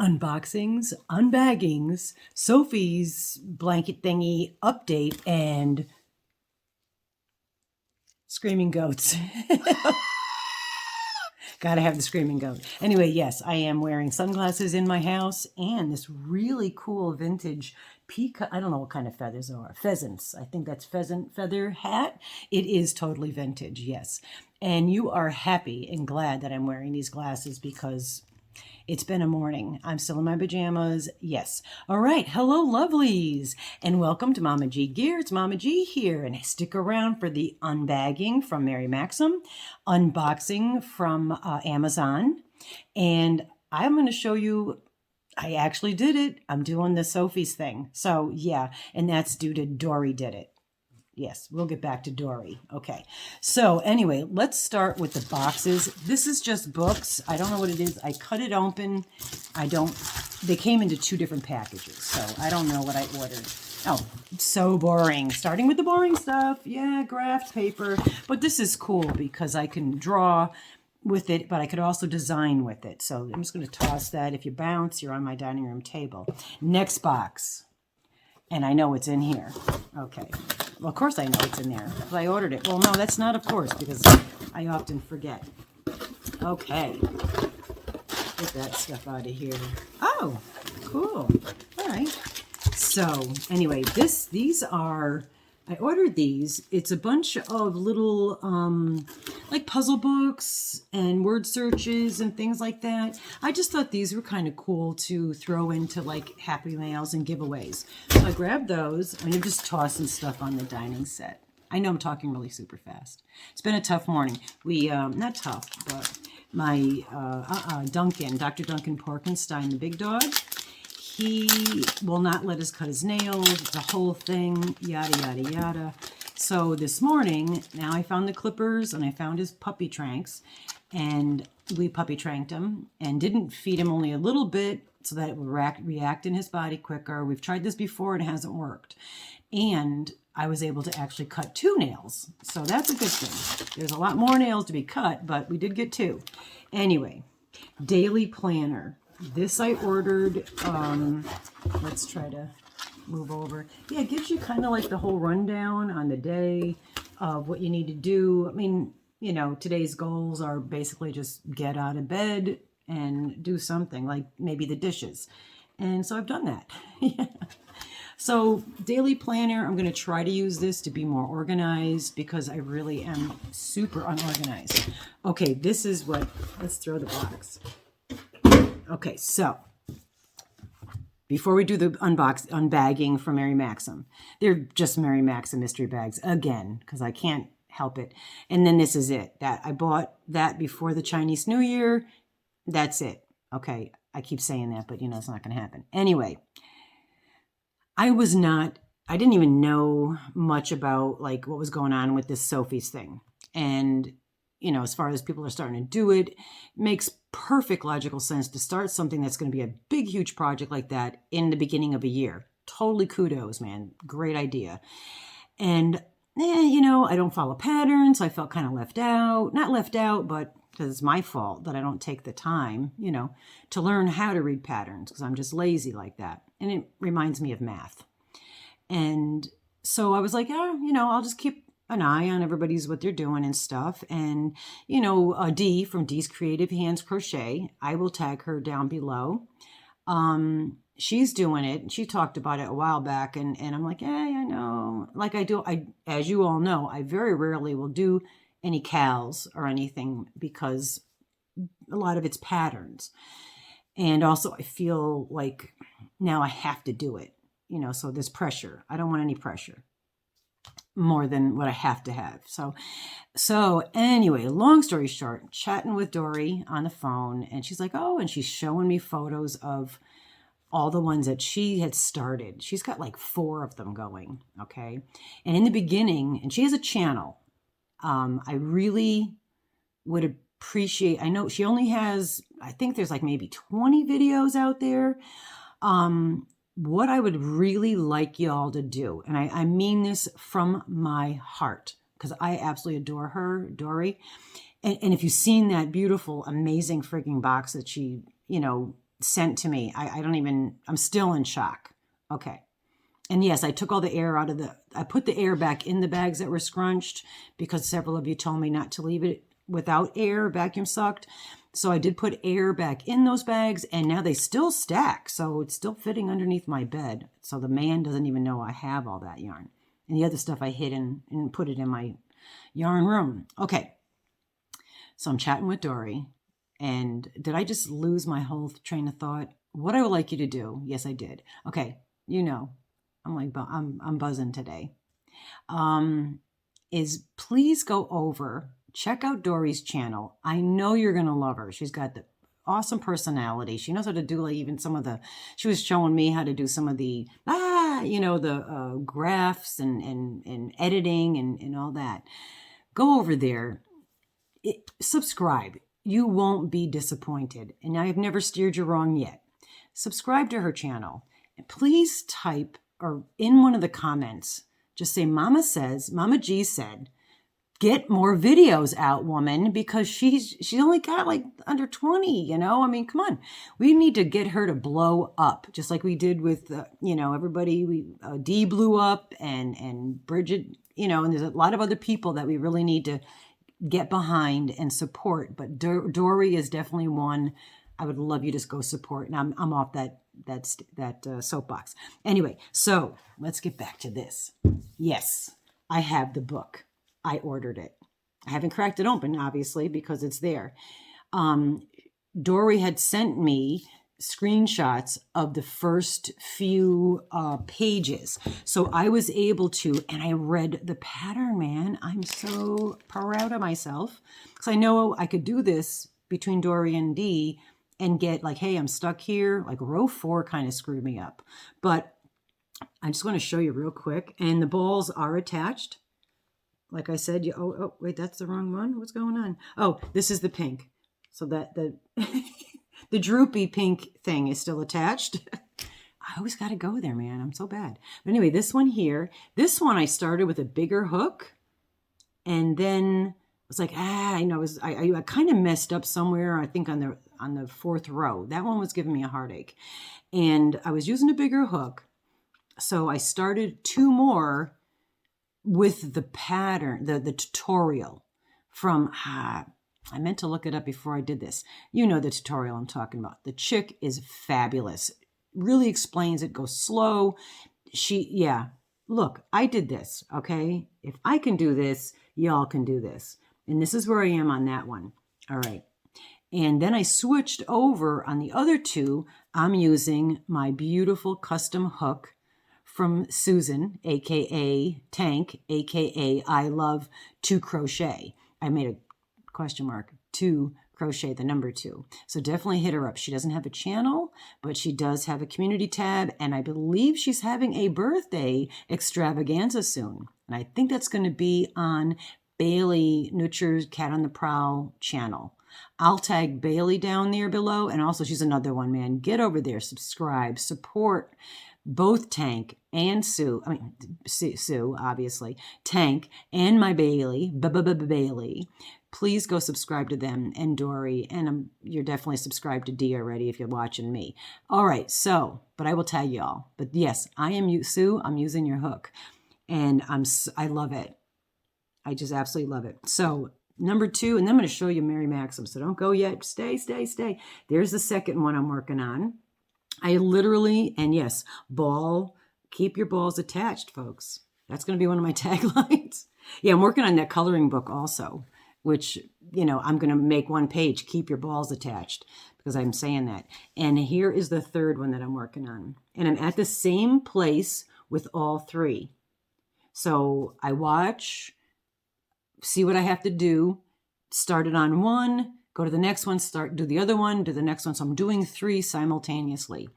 unboxings, unbaggings, Sophie's blanket thingy update, and screaming goats. Gotta have the screaming goat. Anyway, yes, I am wearing sunglasses in my house and this really cool vintage peacock. I don't know what kind of feathers are. Pheasants. I think that's pheasant feather hat. It is totally vintage, yes. And you are happy and glad that I'm wearing these glasses because it's been a morning. I'm still in my pajamas. Yes. All right. Hello, lovelies. And welcome to MamaG Gear. It's MamaG here. And stick around for the unbagging from Mary Maxim, unboxing from Amazon. And I'm going to show you, I actually did it. I'm doing the Sophie's thing. So yeah, and that's due to DORI did it. Yes, we'll get back to DORI. Okay. So anyway, let's start with the boxes. This is just books. I don't know what it is. I cut it open. They came into two different packages, so I don't know what I ordered. Oh, so boring. Starting with the boring stuff. Yeah, graph paper. But this is cool because I can draw with it, but I could also design with it. So I'm just going to toss that. If you bounce, you're on my dining room table. Next box. And I know it's in here. Okay. Well, of course I know it's in there because I ordered it. Well, no, that's not of course because I often forget. Okay. Get that stuff out of here. Oh, cool. All right. So anyway, these are, I ordered these. It's a bunch of little like puzzle books and word searches and things like that. I just thought these were kind of cool to throw into like happy mails and giveaways. So I grabbed those and I'm just tossing stuff on the dining set. I know I'm talking really super fast. It's been a tough morning. We, not tough, but my Duncan, Dr. Duncan Porkenstein, the big dog, he will not let us cut his nails, the whole thing, yada, yada, yada. So this morning, now I found the clippers and I found his puppy tranks and we puppy tranked him and didn't feed him only a little bit so that it would react in his body quicker. We've tried this before and it hasn't worked. And I was able to actually cut 2 nails. So that's a good thing. There's a lot more nails to be cut, but we did get 2. Anyway, daily planner. This I ordered, let's try to move over. Yeah, it gives you kind of like the whole rundown on the day of what you need to do. I mean, you know, today's goals are basically just get out of bed and do something like maybe the dishes. And so I've done that. Yeah. So daily planner, I'm going to try to use this to be more organized because I really am super unorganized. Okay, this is what, let's throw the box. Okay, so before we do the unbagging from Mary Maxim, they're just Mary Maxim mystery bags again because I can't help it. And then this is it. That I bought that before the Chinese New Year. That's it. Okay, I keep saying that, but you know it's not going to happen. Anyway, I didn't even know much about like what was going on with this Sophie's thing. And you know, as far as people are starting to do it, makes perfect logical sense to start something that's going to be a big, huge project like that in the beginning of a year. Totally kudos, man. Great idea. And, you know, I don't follow patterns. So I felt kind of left out. Not left out, but because it's my fault that I don't take the time, you know, to learn how to read patterns because I'm just lazy like that. And it reminds me of math. And so I was like, yeah, you know, I'll just keep an eye on everybody's what they're doing and stuff. And, you know, Dee from Dee's Creative Hands Crochet, I will tag her down below. She's doing it. She talked about it a while back. And I'm like, hey, I know. Like as you all know, I very rarely will do any cals or anything because a lot of it's patterns. And also I feel like now I have to do it, you know, so there's pressure. I don't want any pressure more than what I have to have. So anyway, long story short, chatting with DORI on the phone and she's like, oh, and she's showing me photos of all the ones that she had started. She's got like 4 of them going. Okay. And in the beginning, and she has a channel. I really would appreciate, I know she only has, I think there's like maybe 20 videos out there. What I would really like y'all to do, and I mean this from my heart, because I absolutely adore her, DORI. And if you've seen that beautiful, amazing freaking box that she, you know, sent to me. I'm still in shock. Okay. And yes, I took all the air out of I put the air back in the bags that were scrunched because several of you told me not to leave it without air, vacuum sucked. So I did put air back in those bags, and now they still stack. So it's still fitting underneath my bed. So the man doesn't even know I have all that yarn. And the other stuff I hid and put it in my yarn room. Okay. So I'm chatting with Dori. And did I just lose my whole train of thought? What I would like you to do. Yes, I did. Okay. You know, I'm buzzing today. Is please go over, check out Dori's channel. I know you're going to love her. She's got the awesome personality. She knows how to do like even some of the, she was showing me how to do some of the, the graphs and editing and all that. Go over there, subscribe. You won't be disappointed. And I have never steered you wrong yet. Subscribe to her channel. And please type or in one of the comments, just say, Mama G said, get more videos out, woman, because she's only got like under 20, you know? I mean, come on. We need to get her to blow up, just like we did with, everybody. Dee blew up and Bridget, and there's a lot of other people that we really need to get behind and support. But Dori is definitely one I would love you to go support. And I'm off that soapbox. Anyway, so let's get back to this. Yes, I have the book. I ordered it. I haven't cracked it open, obviously, because it's there. Dori had sent me screenshots of the first few pages. So I was able to, and I read the pattern, man. I'm so proud of myself because I know I could do this between Dori and Dee and get like, hey, I'm stuck here. Like row 4 kind of screwed me up. But I just want to show you real quick. And the balls are attached. Like I said, wait, that's the wrong one. What's going on? Oh, this is the pink. So that the droopy pink thing is still attached. I always got to go there, man. I'm so bad. But anyway, this one here, this one I started with a bigger hook. And then I was like, I kind of messed up somewhere, I think on the 4th row. That one was giving me a heartache. And I was using a bigger hook. So I started 2 more with the pattern, the tutorial from, I meant to look it up before I did this. You know the tutorial I'm talking about. The chick is fabulous. Really explains it, goes slow. Look, I did this, okay? If I can do this, y'all can do this. And this is where I am on that one. All right. And then I switched over on the other 2. I'm using my beautiful custom hook from Susan, aka Tank, aka I love to crochet. I made a question mark, to crochet, the number 2. So definitely hit her up. She doesn't have a channel, but she does have a community tab. And I believe she's having a birthday extravaganza soon. And I think that's going to be on Bailey Nuchter's Cat on the Prowl channel. I'll tag Bailey down there below. And also she's another one, man. Get over there, subscribe, support both Tank and Sue. I mean, Sue, obviously. Tank and my Bailey, Bailey. Please go subscribe to them and Dori. And you're definitely subscribed to Dee already if you're watching me. All right, so, but I will tag y'all. But yes, I am Sue. I'm using your hook. And I love it. I just absolutely love it. So number 2, and then I'm going to show you Mary Maxim. So don't go yet. Stay. There's the second one I'm working on. I literally, and yes, keep your balls attached, folks. That's going to be one of my taglines. Yeah, I'm working on that coloring book also, which, I'm going to make 1 page, keep your balls attached, because I'm saying that. And here is the 3rd one that I'm working on. And I'm at the same place with all 3. So I watch, see what I have to do, start it on 1, go to the next one, do the other one, do the next one. So I'm doing 3 simultaneously.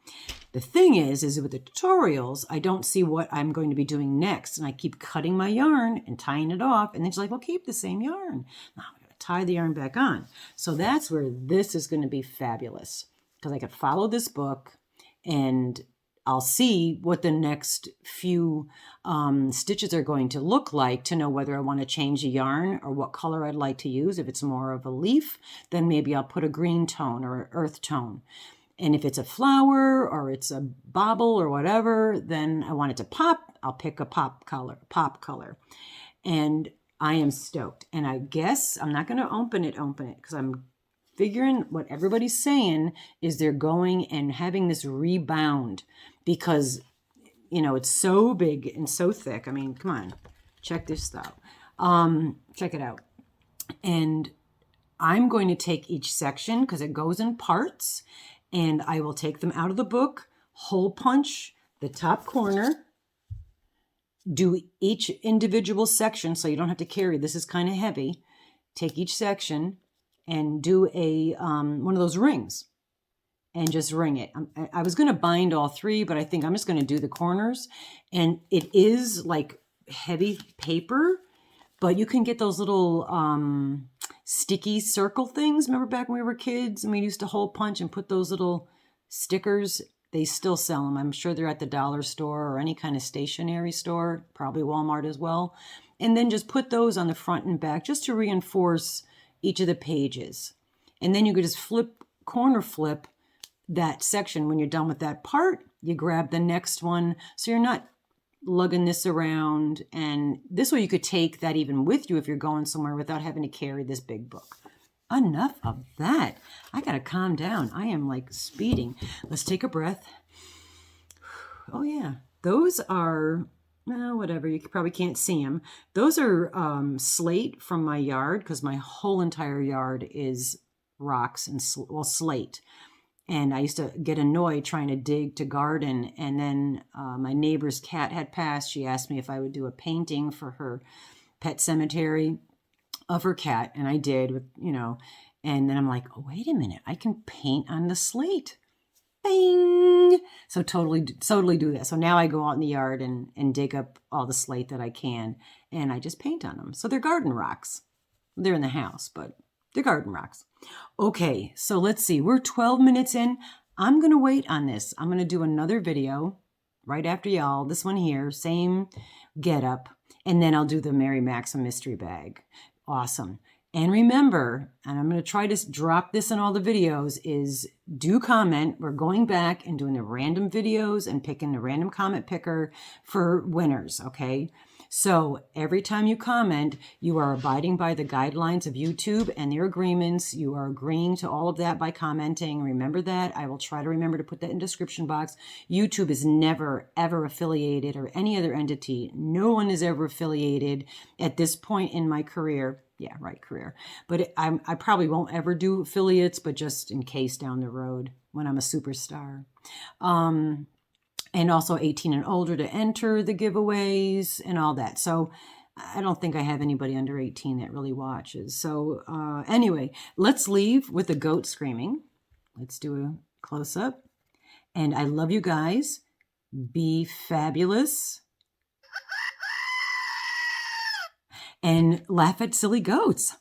The thing is with the tutorials, I don't see what I'm going to be doing next. And I keep cutting my yarn and tying it off. And then she's like, well, keep the same yarn. Now I'm going to tie the yarn back on. So that's where this is going to be fabulous. Because I could follow this book and I'll see what the next few stitches are going to look like to know whether I want to change the yarn or what color I'd like to use. If it's more of a leaf, then maybe I'll put a green tone or an earth tone. And if it's a flower or it's a bauble or whatever, then I want it to pop. I'll pick a pop color. And I am stoked. And I guess I'm not going to open it because I'm figuring what everybody's saying is they're going and having this rebound because, you know, it's so big and so thick. I mean, come on, check this out. Check it out. And I'm going to take each section because it goes in parts, and I will take them out of the book, hole punch the top corner, do each individual section so you don't have to carry. This is kind of heavy. Take each section and do a one of those rings and just ring it. I was going to bind all three, but I think I'm just going to do the corners. And it is like heavy paper, but you can get those little sticky circle things. Remember back when we were kids and we used to hole punch and put those little stickers? They still sell them. I'm sure they're at the dollar store or any kind of stationery store, probably Walmart as well. And then just put those on the front and back just to reinforce each of the pages. And then you could just corner flip that section. When you're done with that part, you grab the next one. So you're not lugging this around. And this way you could take that even with you if you're going somewhere without having to carry this big book. Enough of that. I got to calm down. I am like speeding. Let's take a breath. Oh yeah. Those are, well, whatever. You probably can't see them. Those are slate from my yard because my whole entire yard is rocks and slate. And I used to get annoyed trying to dig to garden. And then my neighbor's cat had passed. She asked me if I would do a painting for her pet cemetery of her cat. And I did with, you know, and then I'm like, oh, wait a minute. I can paint on the slate. Bing! So totally do that. So now I go out in the yard and dig up all the slate that I can. And I just paint on them. So they're garden rocks. They're in the house, but they're garden rocks. Okay, so let's see. We're 12 minutes in. I'm going to wait on this. I'm going to do another video right after y'all. This one here, same getup. And then I'll do the Mary Maxim mystery bag. Awesome. And remember, and I'm going to try to drop this in all the videos, is do comment. We're going back and doing the random videos and picking the random comment picker for winners, okay? So every time you comment, you are abiding by the guidelines of YouTube and their agreements. You are agreeing to all of that by commenting. Remember that. I will try to remember to put that in the description box. YouTube is never, ever affiliated, or any other entity. No one is ever affiliated at this point in my career. Yeah, right, career. But I probably won't ever do affiliates, but just in case down the road when I'm a superstar. And also 18 and older to enter the giveaways and all that. So I don't think I have anybody under 18 that really watches. So anyway, let's leave with the goat screaming. Let's do a close-up. And I love you guys. Be fabulous. And laugh at silly goats.